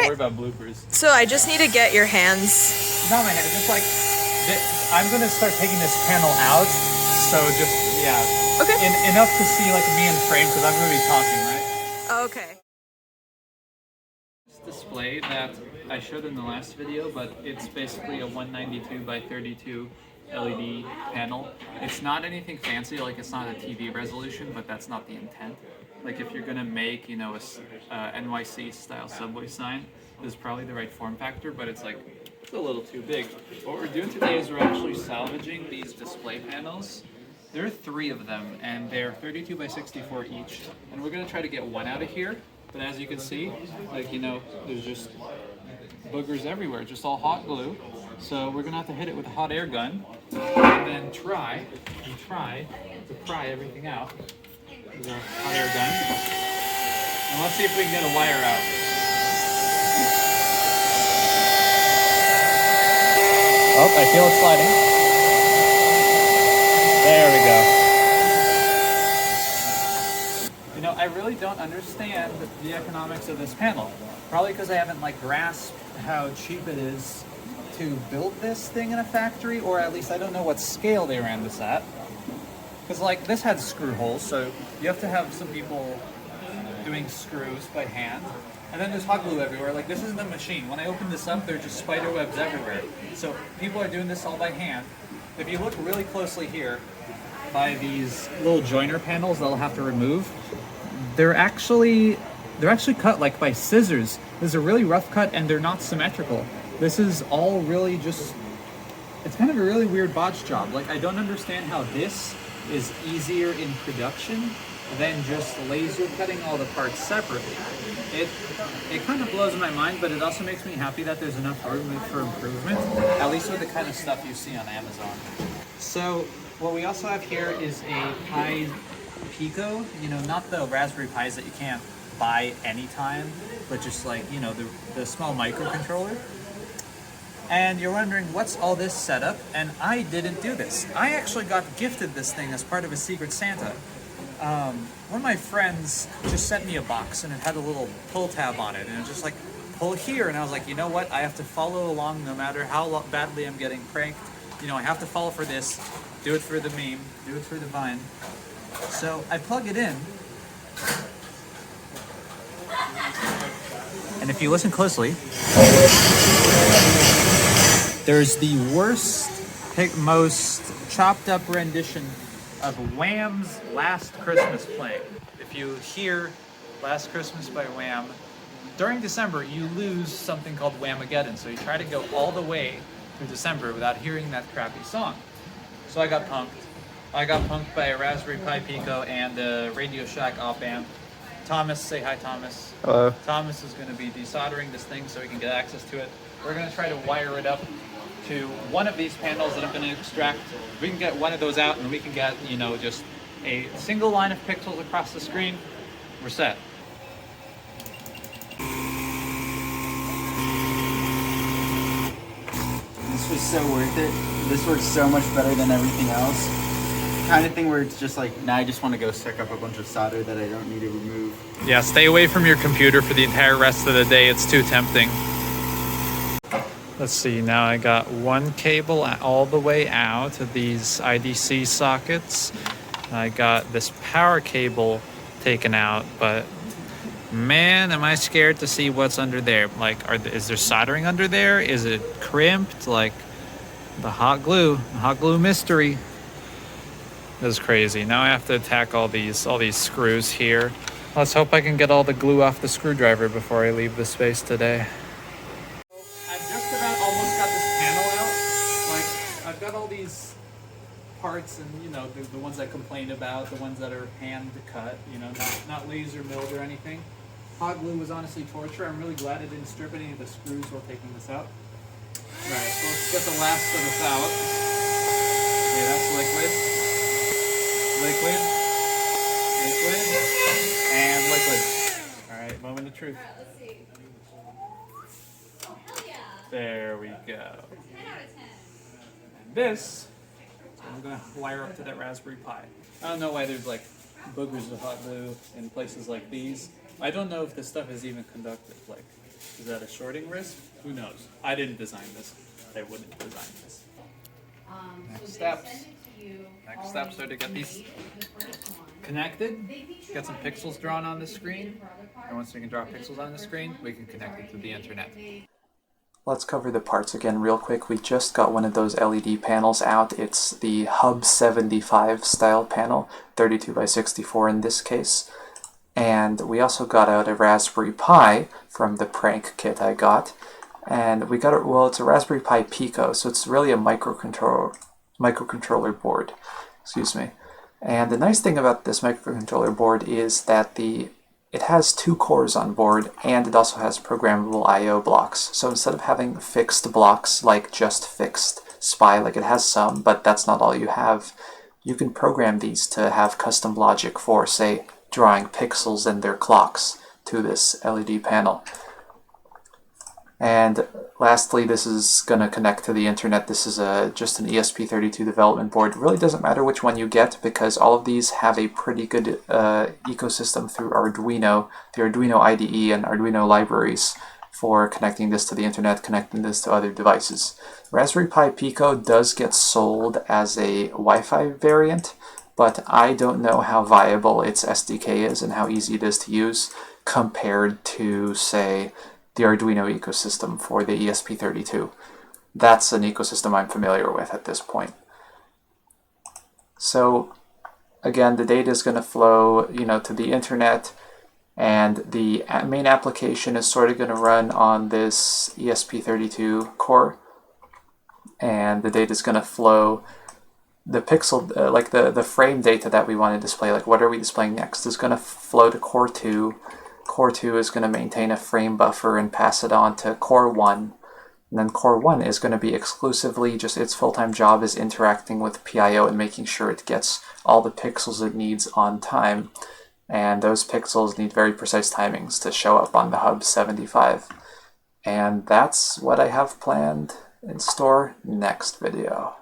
worry about bloopers. So I just need to get your hands. Not my hand, just like, I'm gonna start taking this panel out. So just, yeah. Okay. Enough to see like me in frame because I'm gonna be talking, right? Okay. This display that I showed in the last video, but it's basically a 192 by 32 LED panel. It's not anything fancy, like it's not a TV resolution, but that's not the intent. Like if you're gonna make, you know, a NYC style subway sign, this is probably the right form factor, but it's like, it's a little too big. What we're doing today is we're actually salvaging these display panels. There are 3 of them, and they're 32 by 64 each. And we're gonna try to get one out of here, but as you can see, like, you know, there's just boogers everywhere, just all hot glue. So we're gonna have to hit it with a hot air gun, and then try to pry everything out with a hot air gun. And let's see if we can get a wire out. Oh, I feel it sliding. There we go. You know, I really don't understand the economics of this panel. Probably because I haven't like grasped how cheap it is to build this thing in a factory, or at least I don't know what scale they ran this at. Because like this had screw holes, so you have to have some people doing screws by hand. And then there's hot glue everywhere. Like this isn't a machine. When I open this up, there's just spider webs everywhere. So people are doing this all by hand. If you look really closely here, by these little joiner panels that I'll have to remove, they're actually cut like by scissors. This is a really rough cut, and they're not symmetrical. This is all really just, it's kind of a really weird botch job. Like I don't understand how this is easier in production than just laser cutting all the parts separately. It kind of blows my mind, but it also makes me happy that there's enough room for improvement, at least with the kind of stuff you see on Amazon. So what we also have here is a Pi Pico, you know, not the Raspberry Pis that you can't buy anytime, but just like, you know, the small microcontroller. And you're wondering, what's all this setup? And I didn't do this. I actually got gifted this thing as part of a Secret Santa. One of my friends just sent me a box, and it had a little pull tab on it, and it was just like, pull here. And I was like, you know what? I have to follow along no matter how badly I'm getting pranked. You know, I have to follow for this, do it for the meme, do it for the Vine. So I plug it in. And if you listen closely, there's the worst, most chopped up rendition of Wham's Last Christmas playing. If you hear Last Christmas by Wham, during December you lose something called Whamageddon, so you try to go all the way through December without hearing that crappy song. So I got punked. I got punked by a Raspberry Pi Pico and a Radio Shack op amp. Thomas, say hi Thomas. Hello. Thomas is going to be desoldering this thing so we can get access to it. We're going to try to wire it up to one of these panels that I'm going to extract. We can get one of those out and we can get, you know, just a single line of pixels across the screen. We're set. This was so worth it. This works so much better than everything else. Kind of thing where it's just like, now I just want to go suck up a bunch of solder that I don't need to remove. Yeah, stay away from your computer for the entire rest of the day. It's too tempting. Let's see, now I got one cable all the way out of these IDC sockets. I got this power cable taken out, but man, am I scared to see what's under there. Like, is there soldering under there? Is it crimped? Like, the hot glue mystery. This is crazy. Now I have to attack all these screws here. Let's hope I can get all the glue off the screwdriver before I leave the space today. I've just about almost got this panel out. Like, I've got all these parts, and you know, the ones I complained about, the ones that are hand cut, you know, not laser milled or anything. Hot glue was honestly torture. I'm really glad I didn't strip any of the screws while taking this out. Alright, so let's get the last of this out. Okay, that's liquid, and liquid. Alright, moment of truth. Let's see. Oh, hell yeah. There we go. 10 out of 10. And this, I'm gonna wire up to that Raspberry Pi. I don't know why there's like boogers of hot glue in places like these. I don't know if this stuff is even conductive. Like, Is that a shorting risk? Who knows? I didn't design this. They wouldn't design this. Next steps. Next steps are to get these connected, get some pixels drawn on the screen, and once we can draw pixels on the screen, we can connect it to the internet. Let's cover the parts again real quick. We just got one of those LED panels out. It's the Hub 75 style panel, 32 by 64 in this case. And we also got out a Raspberry Pi from the prank kit I got. And we got it, well, it's a Raspberry Pi Pico, so it's really a microcontroller board. Excuse me. And the nice thing about this microcontroller board is that it has 2 cores on board, and it also has programmable I/O blocks. So instead of having fixed blocks like just fixed SPI, like it has some, but that's not all you have, you can program these to have custom logic for, say, drawing pixels and their clocks to this LED panel. And lastly, this is going to connect to the internet. This is just an ESP32 development board. It really doesn't matter which one you get because all of these have a pretty good ecosystem through Arduino, the Arduino IDE and Arduino libraries for connecting this to the internet, connecting this to other devices. Raspberry Pi Pico does get sold as a Wi-Fi variant, but I don't know how viable its SDK is and how easy it is to use compared to, say, the Arduino ecosystem for the ESP32. That's an ecosystem I'm familiar with at this point. So again, the data is going to flow, to the internet, and the main application is sort of going to run on this ESP32 core, and the data is going to flow. The pixel, like the frame data that we want to display, like what are we displaying next, is going to flow to Core 2. Core 2 is going to maintain a frame buffer and pass it on to Core 1. And then Core 1 is going to be exclusively, just its full-time job is interacting with PIO and making sure it gets all the pixels it needs on time. And those pixels need very precise timings to show up on the Hub 75. And that's what I have planned in store next video.